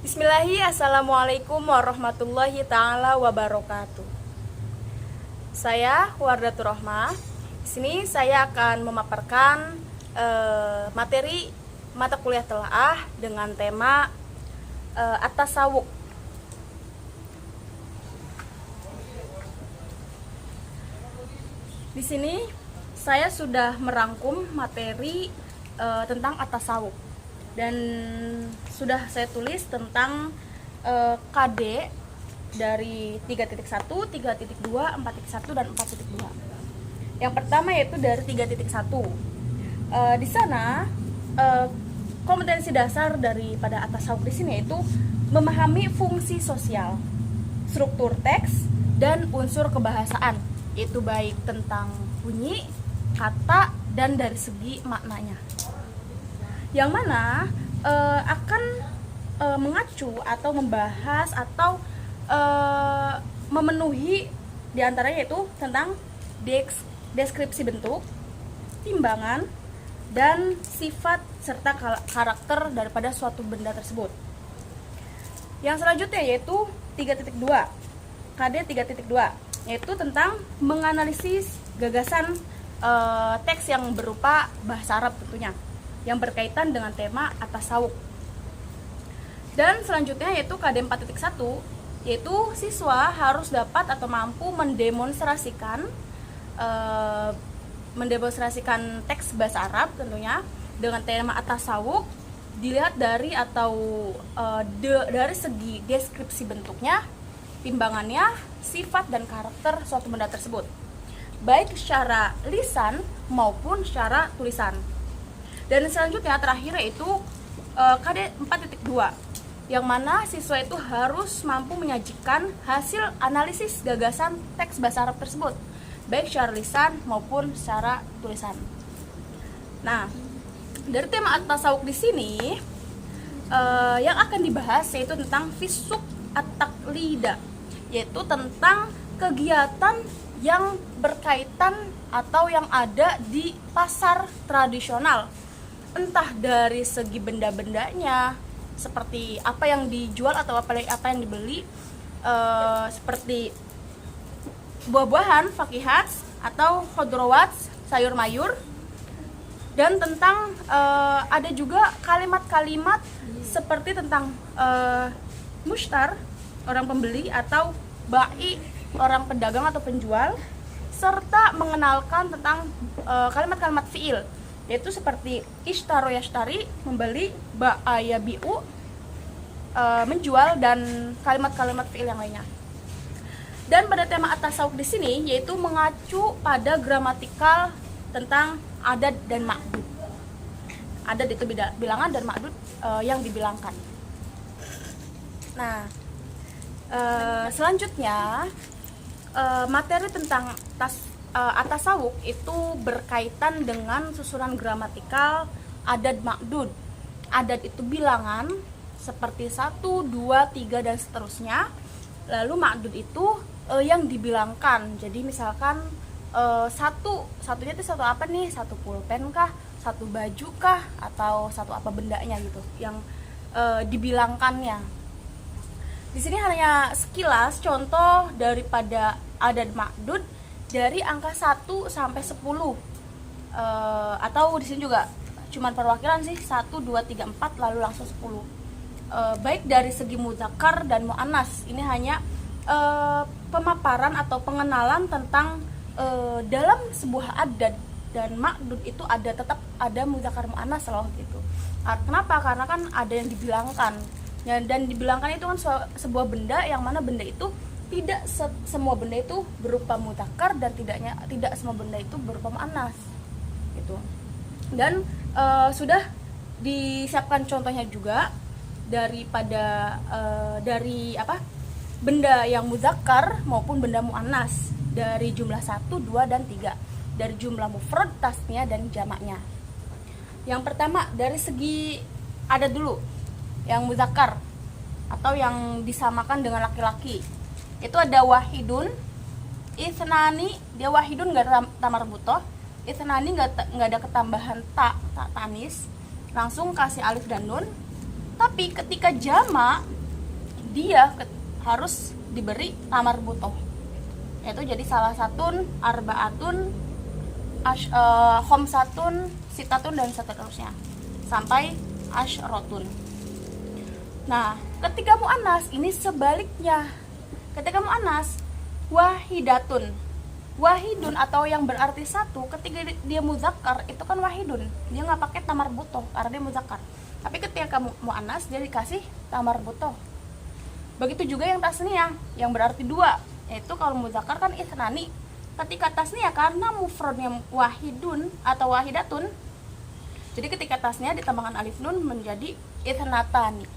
Assalamualaikum warahmatullahi ta'ala wabarakatuh. Saya Wardatul Rohmah. Di sini saya akan memaparkan materi mata kuliah telaah dengan tema at-tasawuf. Di sini saya sudah merangkum materi tentang at-tasawuf dan sudah saya tulis tentang KD dari 3.1, 3.2, 4.1 dan 4.2. Yang pertama yaitu dari 3.1. Di sana kompetensi dasar daripada at-tasawuf di sini yaitu memahami fungsi sosial, struktur teks dan unsur kebahasaan, yaitu baik tentang bunyi, kata dan dari segi maknanya. Yang mana akan mengacu atau membahas atau memenuhi diantaranya yaitu tentang deskripsi bentuk, timbangan, dan sifat serta karakter daripada suatu benda tersebut. Yang selanjutnya yaitu 3.2, KD 3.2, yaitu tentang menganalisis gagasan teks yang berupa bahasa Arab tentunya, yang berkaitan dengan tema at-tasawuf. Dan selanjutnya yaitu KD 4.1, yaitu siswa harus dapat atau mampu mendemonstrasikan teks bahasa Arab tentunya dengan tema at-tasawuf dilihat dari dari segi deskripsi bentuknya, timbangannya, sifat dan karakter suatu benda tersebut, baik secara lisan maupun secara tulisan. Dan selanjutnya terakhir yaitu KD 4.2, yang mana siswa itu harus mampu menyajikan hasil analisis gagasan teks bahasa Arab tersebut, baik secara lisan maupun secara tulisan. Nah, dari tema at-tasawuf di sini yang akan dibahas yaitu tentang fisuk at-taqlida, yaitu tentang kegiatan yang berkaitan atau yang ada di pasar tradisional, entah dari segi benda-bendanya, seperti apa yang dijual atau apa yang dibeli, seperti buah-buahan, fakihat atau khodrowat, sayur mayur. Dan tentang ada juga kalimat-kalimat seperti tentang mushtar, orang pembeli, atau ba'i, orang pedagang atau penjual, serta mengenalkan tentang kalimat-kalimat fi'il, yaitu seperti ishtaro yashtari, membeli, ba'a yabi'u, menjual, dan kalimat-kalimat fi'il yang lainnya. Dan pada tema at-tasawuf di sini yaitu mengacu pada gramatikal tentang adad dan ma'dud. Adad itu bilangan dan ma'dud yang dibilangkan. Nah, selanjutnya materi tentang at-tasawuf itu berkaitan dengan susunan gramatikal adad ma'dud. Adad itu bilangan seperti 1, 2, 3 dan seterusnya. Lalu ma'dud itu yang dibilangkan. Jadi misalkan satunya itu satu apa nih? Satu pulpen kah? Satu baju kah? Atau satu apa bendanya gitu yang dibilangkannya. Di sini hanya sekilas contoh daripada adad ma'dud dari angka 1 sampai 10. Atau di sini juga cuman perwakilan sih, 1 2 3 4 lalu langsung 10. Baik dari segi mudzakkar dan muannas. Ini hanya pemaparan atau pengenalan tentang dalam sebuah adad dan ma'dud itu tetap ada mudzakkar muannas loh gitu. Kenapa? Karena kan ada yang dibilangkan. Dan dibilangkan itu kan sebuah benda yang mana benda itu tidak semua benda itu berupa mudzakkar dan tidak semua benda itu berupa muannas gitu. Dan sudah disiapkan contohnya juga daripada benda yang mudzakkar maupun benda muannas dari jumlah 1, 2 dan 3, dari jumlah mufrad, tasnya dan jamaknya. Yang pertama dari segi adad dulu, yang mudzakkar atau yang disamakan dengan laki-laki. Itu ada wahidun, isnani, dia wahidun enggak ada tamar butoh, isnani enggak ada ketambahan ta tanis, langsung kasih alif dan nun. Tapi ketika jamak dia harus diberi tamar butoh, yaitu jadi salah satun, arbaatun, khomsatun, sitatun, dan seterusnya sampai asyrotun. Nah, ketika mu'annas ini sebaliknya. Ketika mu'annas wahidatun, wahidun atau yang berarti satu, ketika dia muzakkar itu kan wahidun, dia nggak pakai tamar butoh karena dia muzakkar. Tapi ketika mu'annas dia dikasih tamar butoh. Begitu juga yang tasniyah yang berarti dua, yaitu kalau muzakkar kan ithnani. Ketika tasniyah karena mufradnya wahidun atau wahidatun, jadi ketika tasniyah ditambahkan alif nun menjadi ithnatani.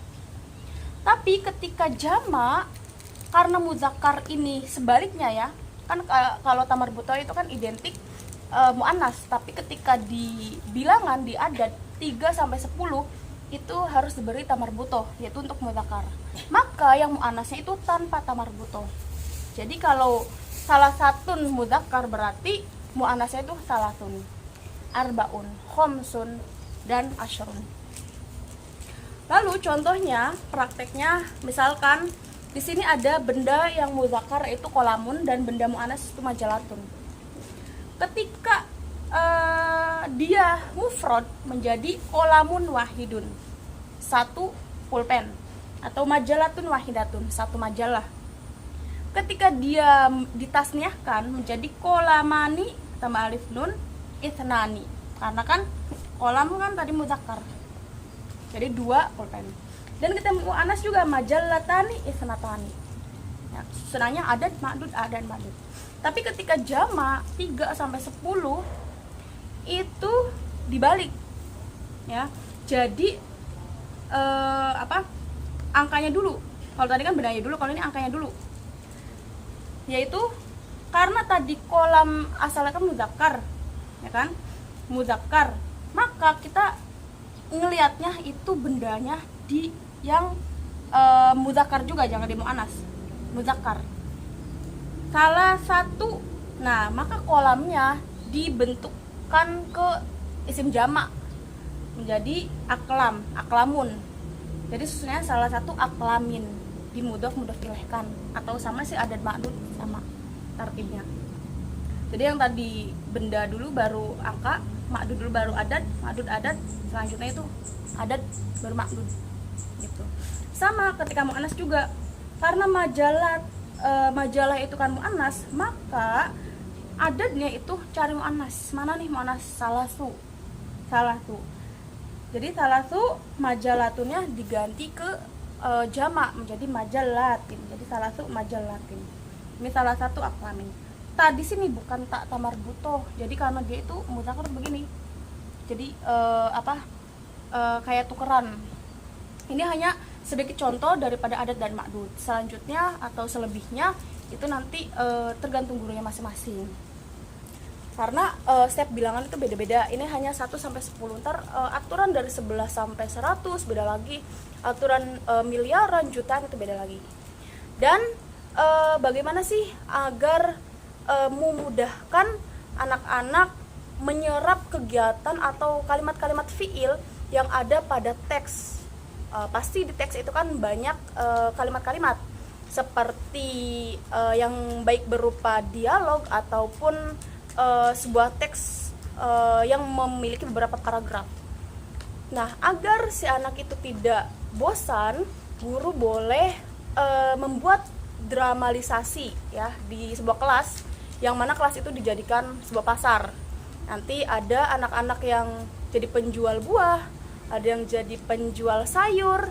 Tapi ketika jama karena muzakkar ini sebaliknya ya, kan kalau tamar butoh itu kan identik mu'annas, tapi ketika di bilangan di adat 3 sampai 10 itu harus diberi tamar butoh, yaitu untuk muzakkar. Maka yang mu'annasnya itu tanpa tamar butoh. Jadi kalau salah satun muzakkar berarti mu'annasnya itu salatun, arbaun, khomsun, dan asyrun. Lalu contohnya, prakteknya, misalkan di sini ada benda yang muzakkar itu kolamun dan benda mu'annas itu majalatun. Ketika dia mufrad menjadi kolamun wahidun, satu pulpen, atau majalatun wahidatun, satu majalah. Ketika dia ditasniahkan menjadi kolamani tambah alif nun ithnani, karena kan kolam kan tadi muzakkar, jadi dua pulpen. Dan kita mu'annas juga majalatani ithnatani, ya, susunannya adat ma'dud adat ma'dud. Tapi ketika jama 3 sampai 10 itu dibalik ya. Jadi angkanya dulu. Kalau tadi kan bendanya dulu, kalau ini angkanya dulu. Yaitu karena tadi kolam asalnya kan muzakkar, ya kan? Muzakkar. Maka kita ngelihatnya itu bendanya di yang muzakkar juga, jangan di mu'annas. Muzakkar. Salah satu. Nah, maka kolamnya dibentukkan ke isim jamak menjadi aklam, aklamun. Jadi susunannya salah satu aklamin, dimudhof mudhof ilaihkan, atau sama sih adat ma'dud sama tartibnya. Jadi yang tadi benda dulu baru angka, ma'dud dulu baru adat, ma'dud adat, selanjutnya itu adat baru ma'dud gitu. Sama ketika mu'annas juga, karena majalah itu kan mu'annas, maka adatnya itu cari mu'annas. Mana nih mu'annas? Salatu. Jadi salatu majalatunnya diganti ke jamak menjadi majalatin. Jadi salatu majalatin. Ini salah satu aklamin. Tadi sini bukan tak tamar butoh. Jadi karena dia itu muzakkar begini. Jadi kayak tukeran. Ini hanya sedikit contoh daripada adat dan ma'dud. Selanjutnya atau selebihnya itu nanti tergantung gurunya masing-masing. Karena setiap bilangan itu beda-beda. Ini hanya 1 sampai 10. Ntar aturan dari 11 sampai 100 beda lagi. Aturan miliaran, jutaan itu beda lagi. Dan bagaimana sih agar memudahkan anak-anak menyerap kegiatan atau kalimat-kalimat fiil yang ada pada teks. Pasti di teks itu kan banyak kalimat-kalimat seperti yang baik berupa dialog ataupun sebuah teks yang memiliki beberapa paragraf. Nah, agar si anak itu tidak bosan, guru boleh membuat dramalisasi ya di sebuah kelas, yang mana kelas itu dijadikan sebuah pasar. Nanti ada anak-anak yang jadi penjual buah, ada yang jadi penjual sayur,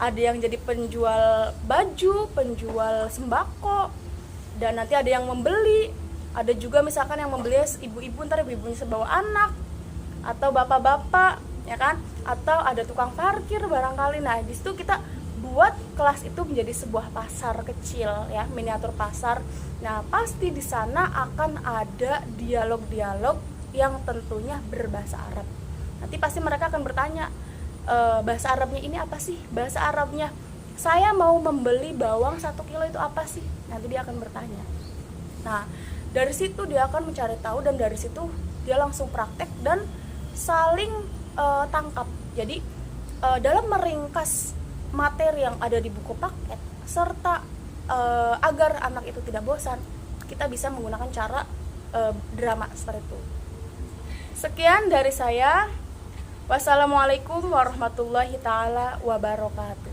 ada yang jadi penjual baju, penjual sembako, dan nanti ada yang membeli. Ada juga misalkan yang membeli ibu-ibu, ntar ibu-ibunya sebawa anak, atau bapak-bapak, ya kan? Atau ada tukang parkir barangkali. Nah, di situ kita buat kelas itu menjadi sebuah pasar kecil, ya, miniatur pasar. Nah, pasti di sana akan ada dialog-dialog yang tentunya berbahasa Arab. Nanti pasti mereka akan bertanya, bahasa Arabnya ini apa sih? Bahasa Arabnya, saya mau membeli bawang 1 kilo itu apa sih? Nanti dia akan bertanya. Nah, dari situ dia akan mencari tahu, dan dari situ dia langsung praktek dan saling tangkap. Jadi dalam meringkas materi yang ada di buku paket, serta agar anak itu tidak bosan, kita bisa menggunakan cara drama seperti itu. Sekian dari saya. Wassalamualaikum warahmatullahi taala wabarakatuh.